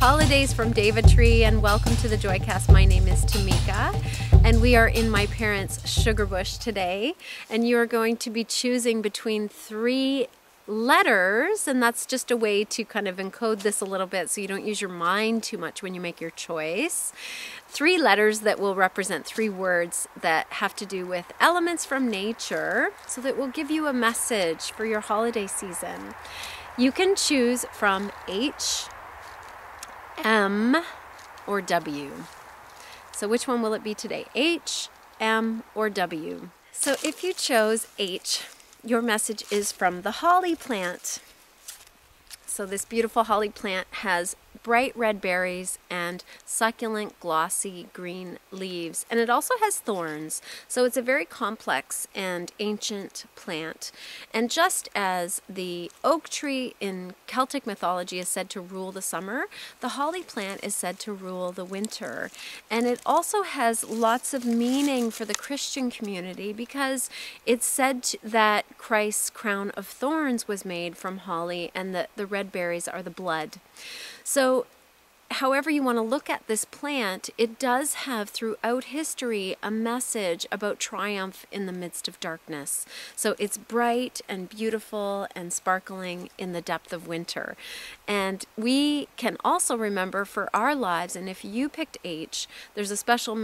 Holidays from DevaTree, and welcome to the Joycast. My name is Tamika, and we are in my parents' sugar bush today, and you are going to be choosing between 3 letters, and that's just a way to kind of encode this a little bit so you don't use your mind too much when you make your choice. 3 letters that will represent 3 words that have to do with elements from nature, so that will give you a message for your holiday season. You can choose from H, M, or W. So which one will it be today? H, M, or W? So if you chose H, your message is from the holly plant. So this beautiful holly plant has bright red berries and succulent glossy green leaves, and it also has thorns, so it's a very complex and ancient plant. And just as the oak tree in Celtic mythology is said to rule the summer, the holly plant is said to rule the winter. And it also has lots of meaning for the Christian community because it's said that Christ's crown of thorns was made from holly, and that the red berries are the blood. So however you want to look at this plant, it does have throughout history a message about triumph in the midst of darkness. So it's bright and beautiful and sparkling in the depth of winter. And we can also remember for our lives, and if you picked H, there's a special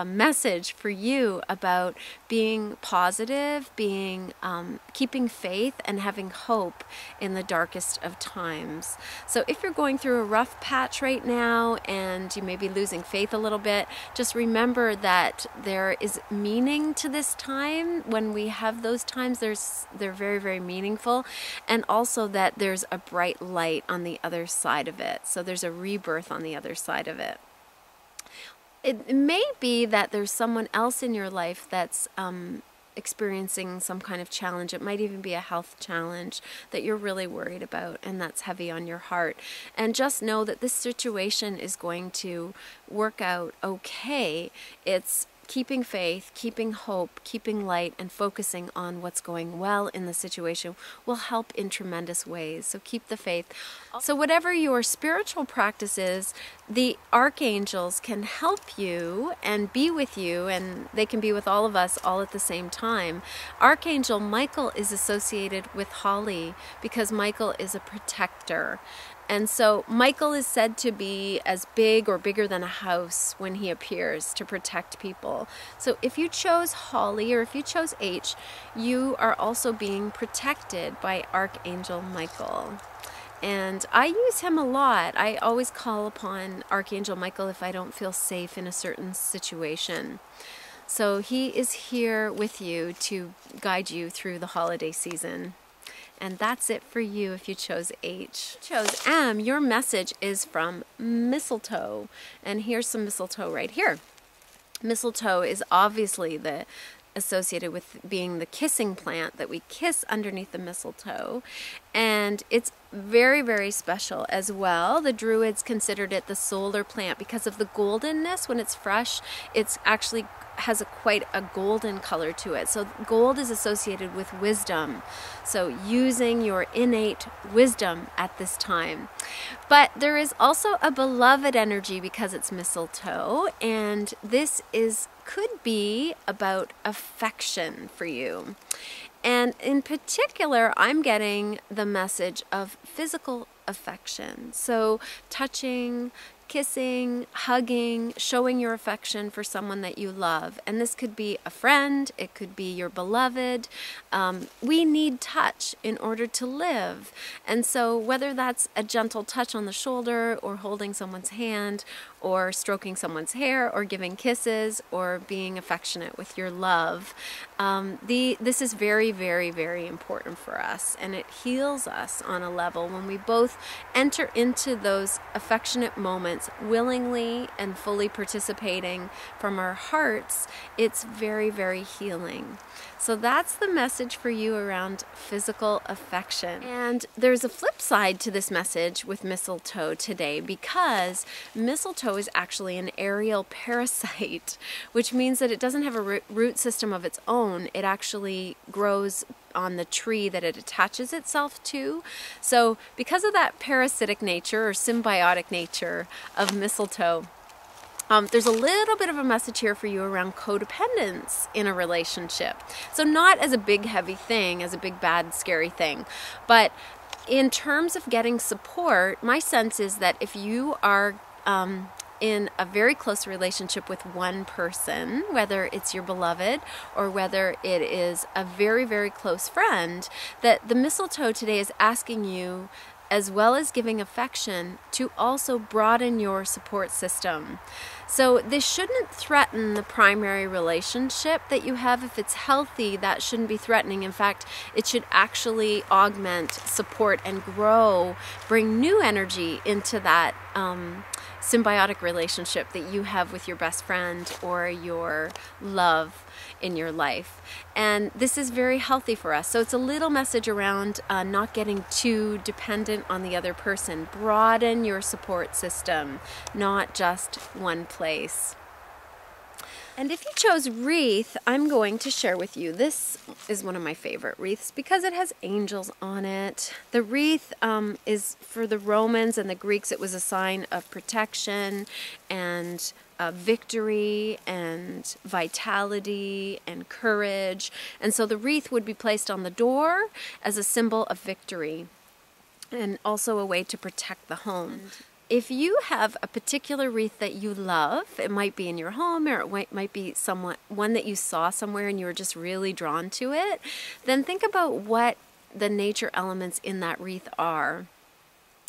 message for you about being positive, keeping faith, and having hope in the darkest of times. So if you're going through a rough patch right now and you may be losing faith a little bit, just remember that there is meaning to this time. When we have those times, they're very, very meaningful, and also that there's a bright light on the other side of it. So there's a rebirth on the other side of it. It may be that there's someone else in your life that's experiencing some kind of challenge. It might even be a health challenge that you're really worried about, and that's heavy on your heart. And just know that this situation is going to work out okay. It's keeping faith, keeping hope, keeping light, and focusing on what's going well in the situation will help in tremendous ways. So keep the faith. So whatever your spiritual practice is, the archangels can help you and be with you, and they can be with all of us all at the same time. Archangel Michael is associated with holly because Michael is a protector. And so Michael is said to be as big or bigger than a house when he appears to protect people. So if you chose holly, or if you chose H, you are also being protected by Archangel Michael. And I use him a lot. I always call upon Archangel Michael if I don't feel safe in a certain situation. So he is here with you to guide you through the holiday season. And that's it for you if you chose H. Chose M, your message is from mistletoe. And here's some mistletoe right here. Mistletoe is obviously associated with being the kissing plant, that we kiss underneath the mistletoe. And it's very, very special as well. The Druids considered it the solar plant because of the goldenness. When it's fresh, it's actually has quite a golden color to it. So gold is associated with wisdom. So using your innate wisdom at this time. But there is also a beloved energy because it's mistletoe, and this could be about affection for you. And in particular, I'm getting the message of physical affection. So touching, kissing, hugging, showing your affection for someone that you love. And this could be a friend, it could be your beloved. We need touch in order to live. And so whether that's a gentle touch on the shoulder, or holding someone's hand, or stroking someone's hair, or giving kisses, or being affectionate with your love, this is very, very, very important for us. And it heals us on a level when we both enter into those affectionate moments willingly and fully participating from our hearts. It's very, very healing. So that's the message for you around physical affection. And there's a flip side to this message with mistletoe today, because mistletoe is actually an aerial parasite, which means that it doesn't have a root system of its own. It actually grows on the tree that it attaches itself to. So because of that parasitic nature or symbiotic nature of mistletoe, there's a little bit of a message here for you around codependence in a relationship. So not as a big heavy thing, as a big bad scary thing, but in terms of getting support, my sense is that if you are in a very close relationship with one person, whether it's your beloved or whether it is a very, very close friend, that the mistletoe today is asking you, as well as giving affection, to also broaden your support system. So this shouldn't threaten the primary relationship that you have. If it's healthy, that shouldn't be threatening. In fact, it should actually augment, support, and grow, bring new energy into that symbiotic relationship that you have with your best friend or your love in your life. And this is very healthy for us. So it's a little message around not getting too dependent on the other person. Broaden your support system, not just one place. And if you chose wreath, I'm going to share with you, this is one of my favorite wreaths because it has angels on it. The wreath is, for the Romans and the Greeks, it was a sign of protection and victory and vitality and courage. And so the wreath would be placed on the door as a symbol of victory and also a way to protect the home. If you have a particular wreath that you love, it might be in your home or it might be one that you saw somewhere and you were just really drawn to it, then think about what the nature elements in that wreath are.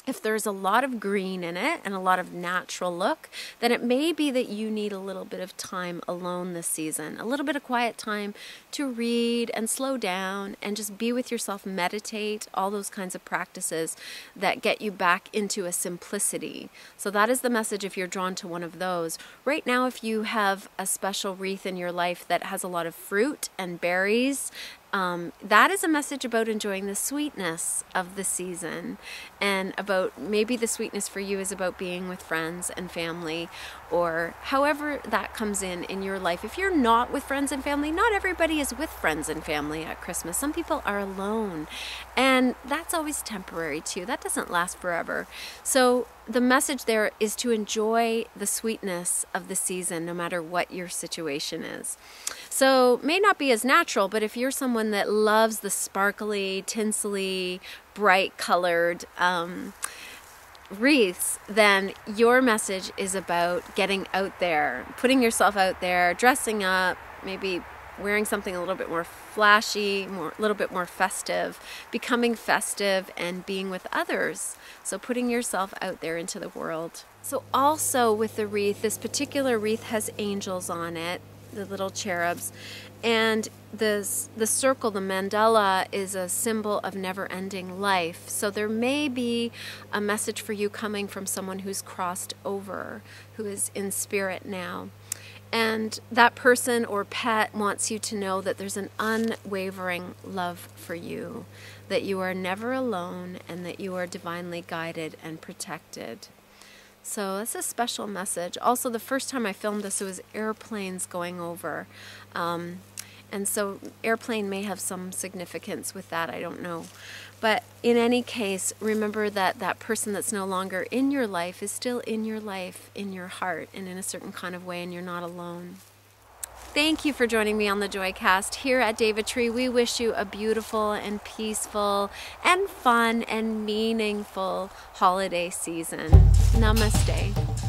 If there's a lot of green in it and a lot of natural look, then it may be that you need a little bit of time alone this season, a little bit of quiet time to read and slow down and just be with yourself, meditate, all those kinds of practices that get you back into a simplicity. So that is the message if you're drawn to one of those. Right now, if you have a special wreath in your life that has a lot of fruit and berries, that is a message about enjoying the sweetness of the season, and about maybe the sweetness for you is about being with friends and family, or however that comes in your life. If you're not with friends and family, not everybody is with friends and family at Christmas. Some people are alone, and that's always temporary too. That doesn't last forever. So the message there is to enjoy the sweetness of the season no matter what your situation is. So may not be as natural, but if you're someone that loves the sparkly, tinsely, bright colored wreaths, then your message is about getting out there, putting yourself out there, dressing up, maybe wearing something a little bit more flashy, a little bit more festive, becoming festive and being with others. So putting yourself out there into the world. So also with the wreath, this particular wreath has angels on it, the little cherubs, and the circle, the mandala, is a symbol of never-ending life. So there may be a message for you coming from someone who's crossed over, who is in spirit now. And that person or pet wants you to know that there's an unwavering love for you, that you are never alone, and that you are divinely guided and protected. So that's a special message. Also, the first time I filmed this, it was airplanes going over. And so airplane may have some significance with that, I don't know. But in any case, remember that that person that's no longer in your life is still in your life, in your heart, and in a certain kind of way, and you're not alone. Thank you for joining me on the Joycast. Here at DevaTree, we wish you a beautiful and peaceful and fun and meaningful holiday season. Namaste.